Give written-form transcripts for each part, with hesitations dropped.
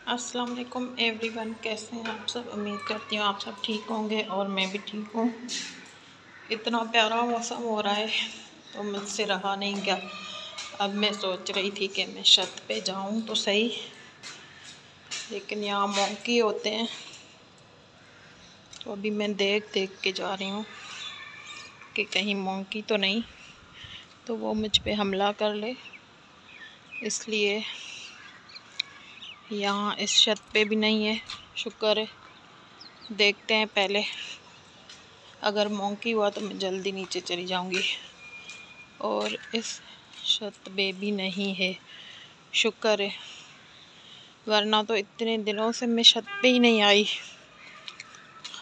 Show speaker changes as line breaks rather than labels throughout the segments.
अस्सलाम वालेकुम एवरीवन, कैसे हैं आप सब। उम्मीद करती हूँ आप सब ठीक होंगे और मैं भी ठीक हूँ। इतना प्यारा मौसम हो रहा है तो मुझसे रहा नहीं गया। अब मैं सोच रही थी कि मैं छत पे जाऊँ तो सही, लेकिन यहाँ मौकी होते हैं तो अभी मैं देख देख के जा रही हूँ कि कहीं मौकी तो नहीं तो वो मुझ पे हमला कर ले, इसलिए यहाँ इस छत पे भी नहीं है। शुक्र है, देखते हैं पहले, अगर मौकी हुआ तो मैं जल्दी नीचे चली जाऊंगी। और इस छत पे भी नहीं है, शुक्र है, वरना तो इतने दिनों से मैं छत पे ही नहीं आई।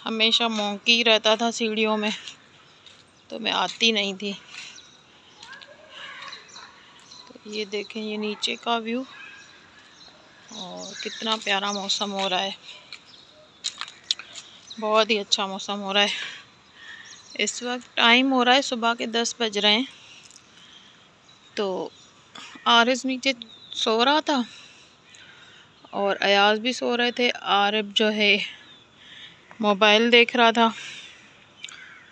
हमेशा मौकी ही रहता था सीढ़ियों में, तो मैं आती नहीं थी। तो ये देखें, ये नीचे का व्यू और कितना प्यारा मौसम हो रहा है। बहुत ही अच्छा मौसम हो रहा है। इस वक्त टाइम हो रहा है सुबह के 10 बज रहे हैं। तो आरिज़ नीचे सो रहा था और अयाज भी सो रहे थे। आरिफ जो है मोबाइल देख रहा था।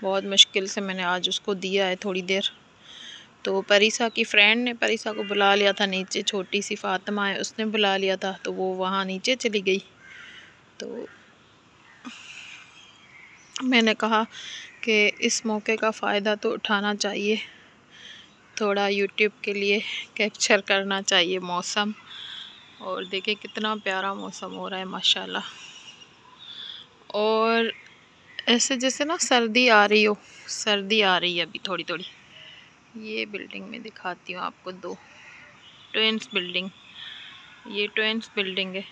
बहुत मुश्किल से मैंने आज उसको दिया है थोड़ी देर। तो परिसा की फ्रेंड ने परिसा को बुला लिया था नीचे, छोटी सी फातिमा है, उसने बुला लिया था, तो वो वहाँ नीचे चली गई। तो मैंने कहा कि इस मौके का फ़ायदा तो उठाना चाहिए, थोड़ा यूट्यूब के लिए कैप्चर करना चाहिए मौसम। और देखिए कितना प्यारा मौसम हो रहा है माशाल्लाह। और ऐसे जैसे ना सर्दी आ रही हो, सर्दी आ रही है अभी थोड़ी थोड़ी। ये बिल्डिंग में दिखाती हूँ आपको, 2 ट्विंस बिल्डिंग, ये ट्विंस बिल्डिंग है।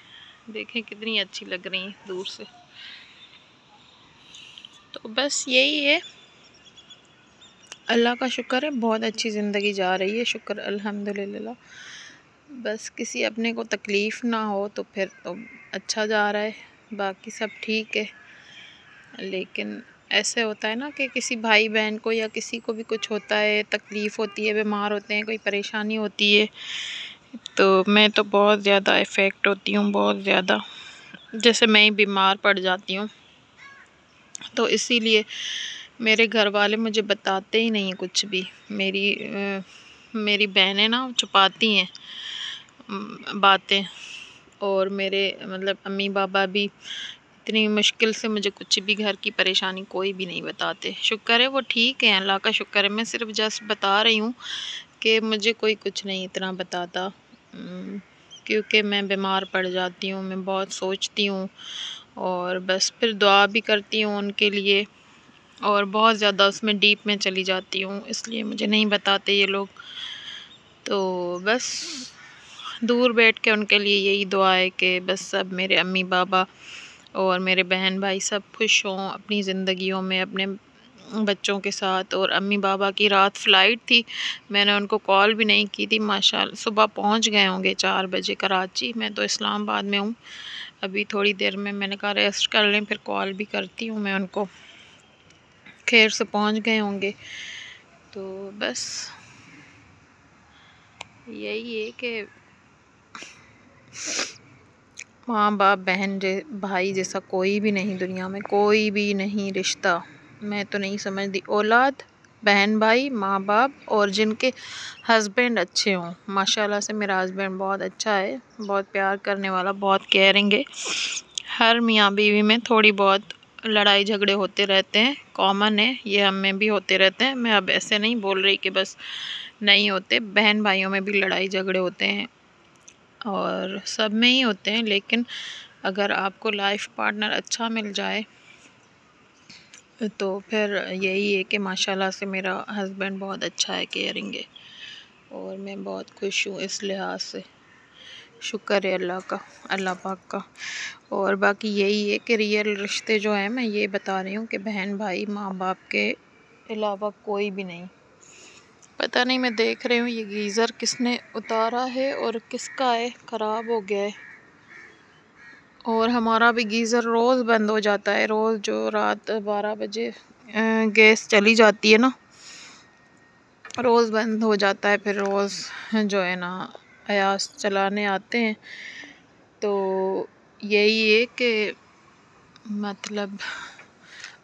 देखें कितनी अच्छी लग रही है दूर से। तो बस यही है, अल्लाह का शुक्र है, बहुत अच्छी ज़िंदगी जा रही है, शुक्र अल्हम्दुलिल्लाह। बस किसी अपने को तकलीफ़ ना हो तो फिर तो अच्छा जा रहा है, बाकी सब ठीक है। लेकिन ऐसे होता है ना कि किसी भाई बहन को या किसी को भी कुछ होता है, तकलीफ़ होती है, बीमार होते हैं, कोई परेशानी होती है, तो मैं तो बहुत ज़्यादा इफ़ेक्ट होती हूँ, बहुत ज़्यादा। जैसे मैं ही बीमार पड़ जाती हूँ, तो इसीलिए मेरे घर वाले मुझे बताते ही नहीं कुछ भी। मेरी बहनें ना छुपाती हैं बातें, और मेरे मतलब अम्मी बाबा भी इतनी मुश्किल से मुझे कुछ भी घर की परेशानी कोई भी नहीं बताते। शुक्र है वो ठीक है, अल्लाह का शुक्र है। मैं सिर्फ जस्ट बता रही हूँ कि मुझे कोई कुछ नहीं इतना बताता, क्योंकि मैं बीमार पड़ जाती हूँ, मैं बहुत सोचती हूँ और बस फिर दुआ भी करती हूँ उनके लिए, और बहुत ज़्यादा उसमें डीप में चली जाती हूँ, इसलिए मुझे नहीं बताते ये लोग। तो बस दूर बैठ के उनके लिए यही दुआ है कि बस सब मेरे अम्मी बाबा और मेरे बहन भाई सब खुश हों अपनी ज़िंदगियों में, अपने बच्चों के साथ। और अम्मी बाबा की रात फ़्लाइट थी, मैंने उनको कॉल भी नहीं की थी। माशाल्लाह सुबह पहुंच गए होंगे 4 बजे कराची। मैं तो इस्लामाबाद में हूँ। अभी थोड़ी देर में मैंने कहा रेस्ट कर लें, फिर कॉल भी करती हूँ मैं उनको। खैर से पहुंच गए होंगे। तो बस यही है कि माँ बाप बहन भाई जैसा कोई भी नहीं दुनिया में, कोई भी नहीं रिश्ता। मैं तो नहीं समझती, औलाद, बहन भाई, माँ बाप, और जिनके हस्बैंड अच्छे हों। माशाल्लाह से मेरा हस्बैंड बहुत अच्छा है, बहुत प्यार करने वाला, बहुत केयरिंग है। हर मियाँ बीवी में थोड़ी बहुत लड़ाई झगड़े होते रहते हैं, कॉमन है, ये हम में भी होते रहते हैं। मैं अब ऐसे नहीं बोल रही कि बस नहीं होते, बहन भाइयों में भी लड़ाई झगड़े होते हैं और सब में ही होते हैं। लेकिन अगर आपको लाइफ पार्टनर अच्छा मिल जाए तो फिर यही है कि माशाल्लाह से मेरा हस्बैंड बहुत अच्छा है, केयरिंग है, और मैं बहुत खुश हूँ इस लिहाज से। शुक्र है अल्लाह का, अल्लाह पाक का। और बाकी यही है कि रियल रिश्ते जो हैं, मैं ये बता रही हूँ कि बहन भाई माँ बाप के अलावा कोई भी नहीं। पता नहीं, मैं देख रही हूँ ये गीज़र किसने उतारा है और किसका है, ख़राब हो गया है। और हमारा भी गीज़र रोज़ बंद हो जाता है, रोज़ जो रात 12 बजे गैस चली जाती है ना, रोज़ बंद हो जाता है। फिर रोज़ जो है ना अयास चलाने आते हैं तो यही है कि मतलब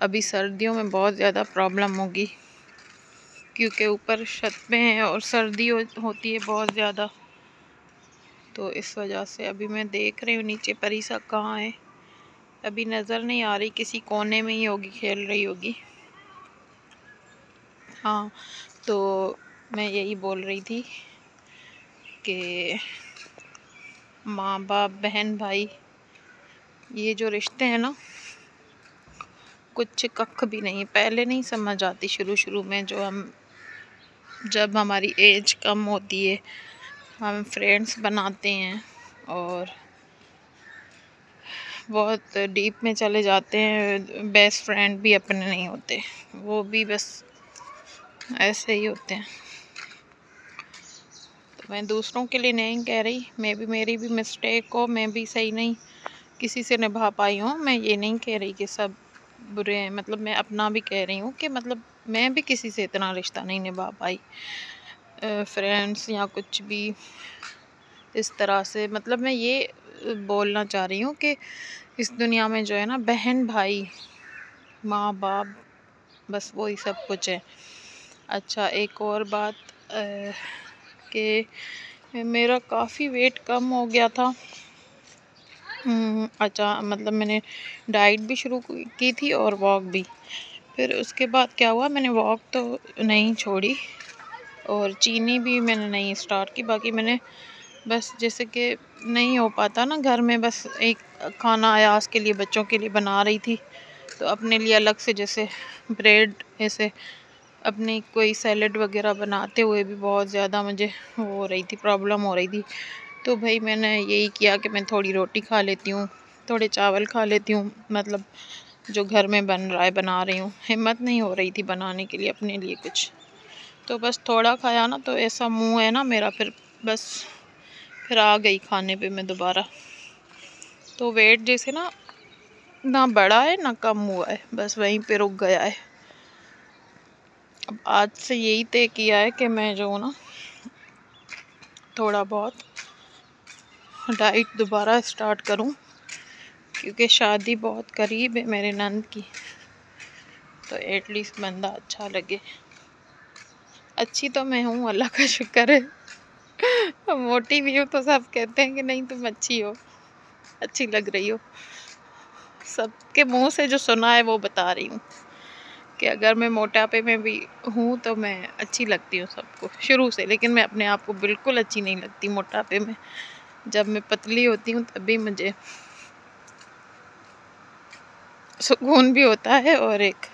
अभी सर्दियों में बहुत ज़्यादा प्रॉब्लम होगी, क्योंकि ऊपर छत पे हैं और सर्दी होती है बहुत ज़्यादा। तो इस वजह से अभी मैं देख रही हूँ नीचे परीसा कहाँ है, अभी नज़र नहीं आ रही, किसी कोने में ही होगी, खेल रही होगी। हाँ, तो मैं यही बोल रही थी कि माँ बाप बहन भाई ये जो रिश्ते हैं ना, कुछ कख भी नहीं, पहले नहीं समझ आती शुरू में, जब हमारी एज कम होती है, हम फ्रेंड्स बनाते हैं और बहुत डीप में चले जाते हैं, बेस्ट फ्रेंड भी अपने नहीं होते, वो भी बस ऐसे ही होते हैं। तो मैं दूसरों के लिए नहीं कह रही, मेरी भी मिस्टेक हो, मैं भी सही नहीं किसी से निभा पाई हूँ, मैं ये नहीं कह रही कि सब बुरे हैं, मतलब मैं अपना भी कह रही हूँ कि मतलब मैं भी किसी से इतना रिश्ता नहीं निभा पाई, फ्रेंड्स या कुछ भी इस तरह से। मतलब मैं ये बोलना चाह रही हूँ कि इस दुनिया में जो है ना, बहन भाई माँ बाप बस वही सब कुछ है। अच्छा, एक और बात कि मेरा काफ़ी वेट कम हो गया था। अच्छा, मतलब मैंने डाइट भी शुरू की थी और वॉक भी। फिर उसके बाद क्या हुआ, मैंने वॉक तो नहीं छोड़ी और चीनी भी मैंने नहीं स्टार्ट की, बाकी मैंने बस जैसे कि नहीं हो पाता ना घर में, बस एक खाना अयास के लिए बच्चों के लिए बना रही थी, तो अपने लिए अलग से जैसे ब्रेड, ऐसे अपनी कोई सैलेड वगैरह बनाते हुए भी बहुत ज़्यादा मुझे हो रही थी, प्रॉब्लम हो रही थी। तो भाई मैंने यही किया कि मैं थोड़ी रोटी खा लेती हूँ, थोड़े चावल खा लेती हूँ, मतलब जो घर में बन रहा है बना रही हूँ। हिम्मत नहीं हो रही थी बनाने के लिए अपने लिए कुछ, तो बस थोड़ा खाया ना, तो ऐसा मुंह है ना मेरा, फिर आ गई खाने पे मैं दोबारा। तो वेट जैसे ना बढ़ा है ना कम हुआ है, बस वहीं पे रुक गया है। अब आज से यही तय किया है कि मैं जो ना थोड़ा बहुत डाइट दोबारा स्टार्ट करूं, क्योंकि शादी बहुत करीब है मेरे नंद की, तो एटलीस्ट बंदा अच्छा लगे। अच्छी तो मैं हूँ, अल्लाह का शुक्र है। मोटी भी हूँ तो सब कहते हैं कि नहीं तुम अच्छी हो, अच्छी लग रही हो। सबके मुंह से जो सुना है वो बता रही हूँ कि अगर मैं मोटापे में भी हूँ तो मैं अच्छी लगती हूँ सबको शुरू से, लेकिन मैं अपने आप को बिल्कुल अच्छी नहीं लगती मोटापे में। जब मैं पतली होती हूँ तभी मुझे सुकून भी होता है और एक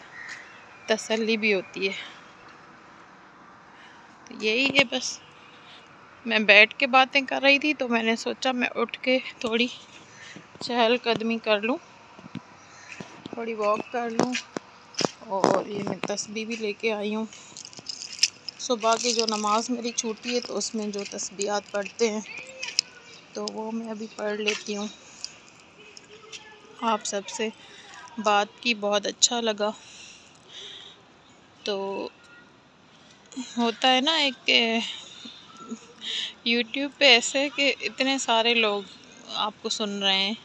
तसल्ली भी होती है। तो यही है, बस मैं बैठ के बातें कर रही थी, तो मैंने सोचा मैं उठ के थोड़ी चहलकदमी कर लूँ, थोड़ी वॉक कर लूँ। और ये मैं तस्बीह भी लेके आई हूँ, सुबह की जो नमाज़ मेरी छूटी है तो उसमें जो तस्बीहात पढ़ते हैं तो वो मैं अभी पढ़ लेती हूँ। आप सबसे बात की बहुत अच्छा लगा। तो होता है ना एक यूट्यूब पे ऐसे कि इतने सारे लोग आपको सुन रहे हैं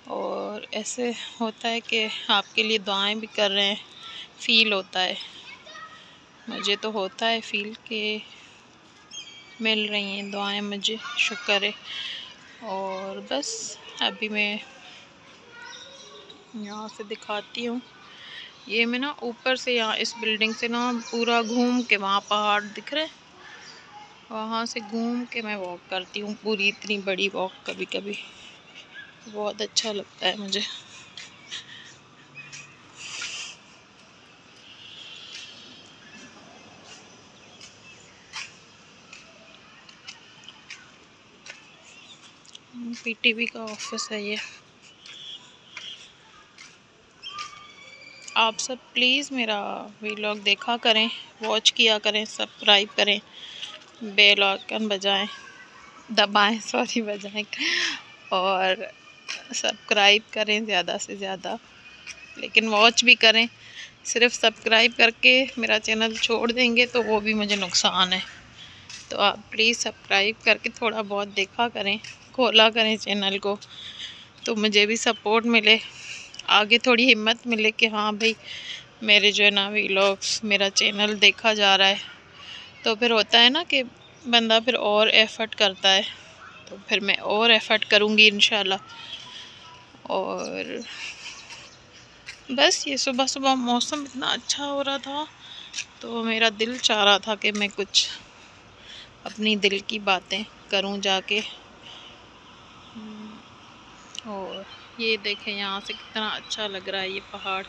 और ऐसे होता है कि आपके लिए दुआएं भी कर रहे हैं, फ़ील होता है, मुझे तो होता है फ़ील के मिल रही हैं दुआएं मुझे, शुक्र है। और बस अभी मैं यहाँ से दिखाती हूँ, ये मैं ना ऊपर से यहाँ इस बिल्डिंग से ना पूरा घूम के, वहाँ पहाड़ दिख रहे, वहाँ से घूम के मैं वॉक करती हूँ, पूरी इतनी बड़ी वॉक कभी कभी बहुत अच्छा लगता है मुझे। पीटीवी का ऑफिस है ये। आप सब प्लीज़ मेरा व्लॉग देखा करें, वॉच किया करें, सब्सक्राइब करें, बेल आइकन दबाएं बजाएं और सब्सक्राइब करें ज़्यादा से ज़्यादा, लेकिन वॉच भी करें। सिर्फ सब्सक्राइब करके मेरा चैनल छोड़ देंगे तो वो भी मुझे नुकसान है। तो आप प्लीज़ सब्सक्राइब करके थोड़ा बहुत देखा करें, खोला करें चैनल को, तो मुझे भी सपोर्ट मिले, आगे थोड़ी हिम्मत मिले कि हाँ भाई मेरे जो है ना व्लॉग्स, मेरा चैनल देखा जा रहा है। तो फिर होता है ना कि बंदा फिर और एफ़र्ट करता है, तो फिर मैं और एफ़र्ट करूँगी इंशाल्लाह। और बस ये सुबह सुबह मौसम इतना अच्छा हो रहा था, तो मेरा दिल चाह रहा था कि मैं कुछ अपनी दिल की बातें करूं जाके। और ये देखें यहाँ से कितना अच्छा लग रहा है ये पहाड़।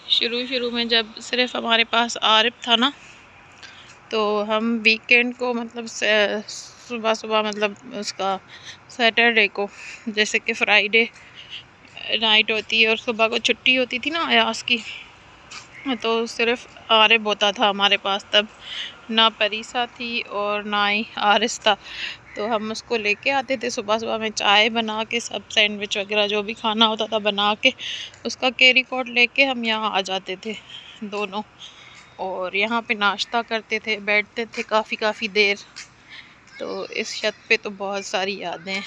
शुरू में जब सिर्फ हमारे पास आरिफ था ना, तो हम वीकेंड को मतलब सुबह सुबह मतलब उसका सैटरडे को, जैसे कि फ्राइडे नाइट होती है और सुबह को छुट्टी होती थी ना अयास की, तो सिर्फ आरिफ होता था हमारे पास। तब ना परीसा थी और ना ही आरिस था, तो हम उसको लेके आते थे सुबह सुबह में चाय बना के, सब सैंडविच वगैरह जो भी खाना होता था बना के, उसका कैरी कोट लेके हम यहाँ आ जाते थे दोनों, और यहाँ पे नाश्ता करते थे, बैठते थे काफ़ी देर। तो इस छत पे तो बहुत सारी यादें।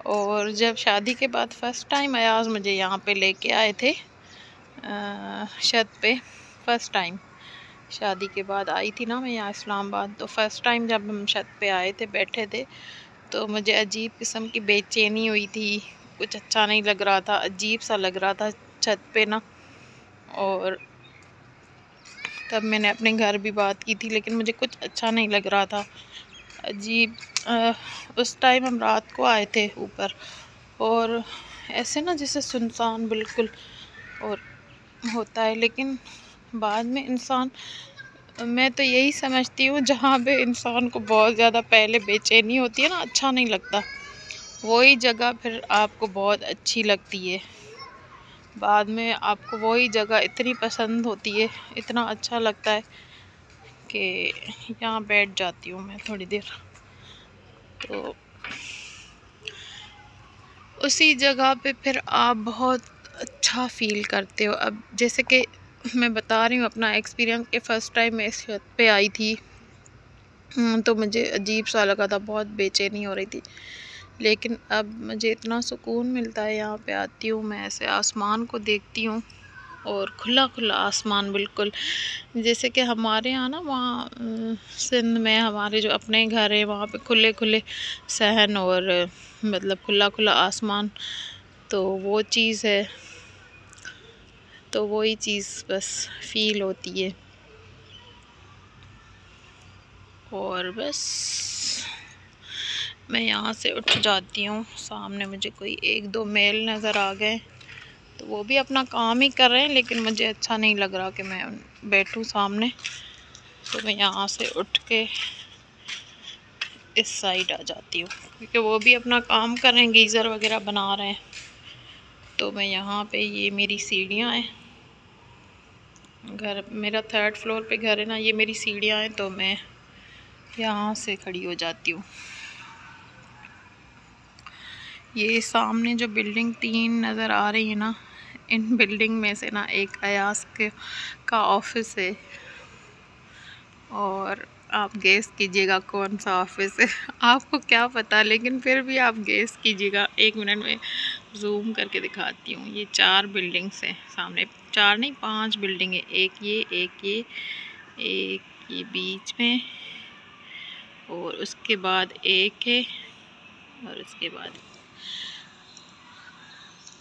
और जब शादी के बाद फ़र्स्ट टाइम अयाज़ मुझे यहाँ पे लेके आए थे छत पे, फ़र्स्ट टाइम शादी के बाद आई थी ना मैं यहाँ इस्लामाबाद, तो फ़र्स्ट टाइम जब हम छत पे आए थे, बैठे थे, तो मुझे अजीब किस्म की बेचैनी हुई थी, कुछ अच्छा नहीं लग रहा था, अजीब सा लग रहा था छत पे ना। और तब मैंने अपने घर भी बात की थी, लेकिन मुझे कुछ अच्छा नहीं लग रहा था, अजीब। उस टाइम हम रात को आए थे ऊपर, और ऐसे ना जैसे सुनसान बिल्कुल और होता है। लेकिन बाद में इंसान, मैं तो यही समझती हूँ, जहाँ पे इंसान को बहुत ज़्यादा पहले बेचैनी होती है ना, अच्छा नहीं लगता, वही जगह फिर आपको बहुत अच्छी लगती है। बाद में आपको वही जगह इतनी पसंद होती है, इतना अच्छा लगता है कि यहाँ बैठ जाती हूँ मैं थोड़ी देर। तो उसी जगह पे फिर आप बहुत अच्छा फ़ील करते हो। अब जैसे कि मैं बता रही हूँ अपना एक्सपीरियंस कि फ़र्स्ट टाइम मैं इस छत पे आई थी, तो मुझे अजीब सा लगा था, बहुत बेचैनी हो रही थी। लेकिन अब मुझे इतना सुकून मिलता है, यहाँ पे आती हूँ मैं, ऐसे आसमान को देखती हूँ, और खुला खुला आसमान बिल्कुल, जैसे कि हमारे यहाँ ना वहाँ सिंध में हमारे जो अपने घर है वहाँ पे खुले खुले सहन और मतलब खुला खुला आसमान, तो वो चीज़ है, तो वही चीज़ बस फील होती है। और बस मैं यहाँ से उठ जाती हूँ, सामने मुझे कोई एक दो मेल नज़र आ गए, तो वो भी अपना काम ही कर रहे हैं, लेकिन मुझे अच्छा नहीं लग रहा कि मैं बैठूं सामने, तो मैं यहाँ से उठ के इस साइड आ जाती हूँ, क्योंकि वो भी अपना काम कर रहे हैं, गीज़र वगैरह बना रहे हैं। तो मैं यहाँ पे, ये मेरी सीढ़ियाँ हैं, घर मेरा 3rd फ्लोर पे घर है ना, ये मेरी सीढ़ियाँ हैं, तो मैं यहाँ से खड़ी हो जाती हूँ। ये सामने जो बिल्डिंग 3 नज़र आ रही है ना, इन बिल्डिंग में से ना एक अयास का ऑफिस है, और आप गेस कीजिएगा कौन सा ऑफिस है। आपको क्या पता, लेकिन फिर भी आप गेस कीजिएगा। 1 मिनट में जूम करके दिखाती हूँ। ये 4 बिल्डिंग्स हैं सामने, 4 नहीं 5 बिल्डिंग है, एक ये बीच में, और उसके बाद एक है, और उसके बाद,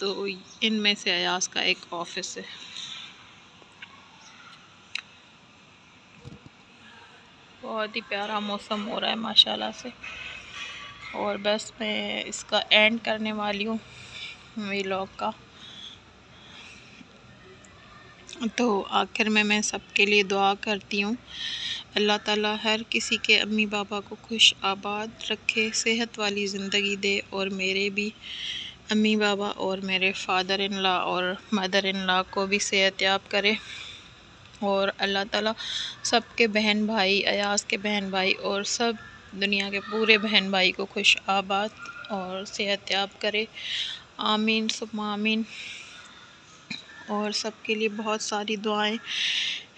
तो इनमें से अयास का एक ऑफिस है। बहुत ही प्यारा मौसम हो रहा है माशाल्लाह से। और बस मैं इसका एंड करने वाली हूँ व्लॉग का। तो आखिर में मैं सबके लिए दुआ करती हूँ, अल्लाह ताला हर किसी के अम्मी बाबा को खुश आबाद रखे, सेहत वाली ज़िंदगी दे, और मेरे भी अम्मी बाबा और मेरे फादर इन लॉ और मदर इन लॉ को भी सेहतयाब करे। और अल्लाह ताला सबके बहन भाई, अयास के बहन भाई और सब दुनिया के पूरे बहन भाई को खुश आबाद और सेहतयाब करे। आमीन सुम्मा आमीन। और सबके लिए बहुत सारी दुआएं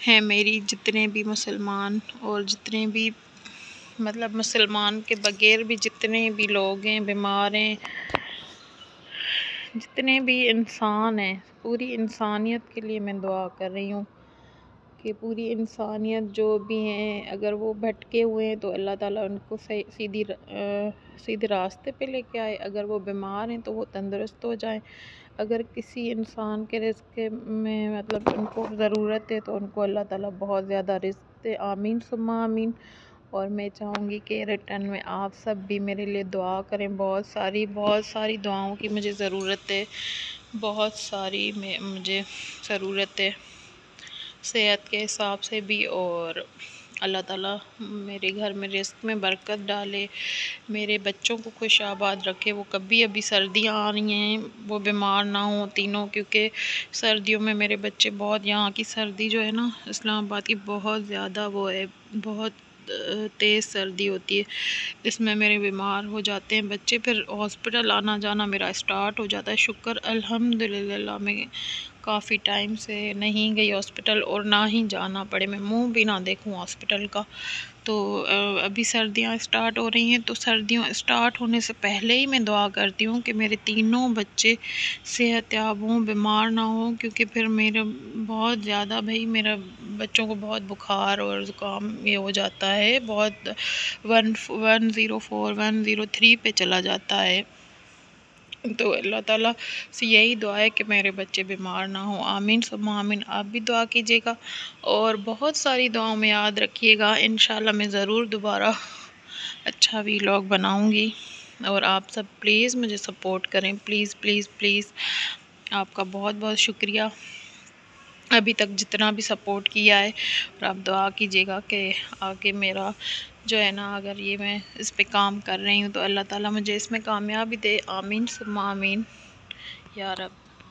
हैं मेरी, जितने भी मुसलमान और जितने भी मतलब मुसलमान के बगैर भी जितने भी लोग हैं, बीमार हैं, जितने भी इंसान हैं, पूरी इंसानियत के लिए मैं दुआ कर रही हूँ कि पूरी इंसानियत जो भी हैं, अगर वो भटके हुए हैं तो अल्लाह ताला उनको सीधे रास्ते पे लेके आए। अगर वो बीमार हैं तो वो तंदुरुस्त हो जाएं। अगर किसी इंसान के रिज़्क़ में मतलब उनको ज़रूरत है तो उनको अल्लाह ताला बहुत ज़्यादा रिज़्क़ दे। आमीन सुम्मा आमीन। और मैं चाहूँगी कि रिटर्न में आप सब भी मेरे लिए दुआ करें। बहुत सारी दुआओं की मुझे ज़रूरत है, बहुत सारी मुझे ज़रूरत है सेहत के हिसाब से भी। और अल्लाह ताला मेरे घर में रिज़्क़ में बरकत डाले, मेरे बच्चों को खुश आबाद रखे। वो कभी अभी सर्दियाँ आ रही हैं, वो बीमार ना हों तीनों, क्योंकि सर्दियों में मेरे बच्चे बहुत, यहाँ की सर्दी जो है ना इस्लामाबाद की, बहुत ज़्यादा वो है, बहुत तेज़ सर्दी होती है। इसमें मेरे बीमार हो जाते हैं बच्चे, फिर हॉस्पिटल आना जाना मेरा स्टार्ट हो जाता है। शुक्र अल्हम्दुलिल्लाह मैं काफ़ी टाइम से नहीं गई हॉस्पिटल, और ना ही जाना पड़े, मैं मुंह भी ना देखूं हॉस्पिटल का। तो अभी सर्दियां स्टार्ट हो रही हैं, तो सर्दियों स्टार्ट होने से पहले ही मैं दुआ करती हूँ कि मेरे तीनों बच्चे सेहतयाब हों, बीमार ना हों, क्योंकि फिर मेरे बहुत ज़्यादा भाई मेरा बच्चों को बहुत बुखार और ज़ुकाम ये हो जाता है, बहुत 104 103 पे चला जाता है। तो अल्लाह ताला से यही दुआ है कि मेरे बच्चे बीमार ना हो। आमीन सुम्मा आमीन। आप भी दुआ कीजिएगा और बहुत सारी दुआओं में याद रखिएगा। इंशाल्लाह मैं ज़रूर दोबारा अच्छा व्लॉग बनाऊंगी, और आप सब प्लीज़ मुझे सपोर्ट करें, प्लीज़ प्लीज़ प्लीज़। आपका बहुत बहुत शुक्रिया अभी तक जितना भी सपोर्ट किया है। और आप दुआ कीजिएगा कि आगे मेरा जो है ना, अगर ये मैं इस पे काम कर रही हूँ तो अल्लाह ताला मुझे इसमें कामयाबी दे। आमीन सुम्मा आमीन या रब।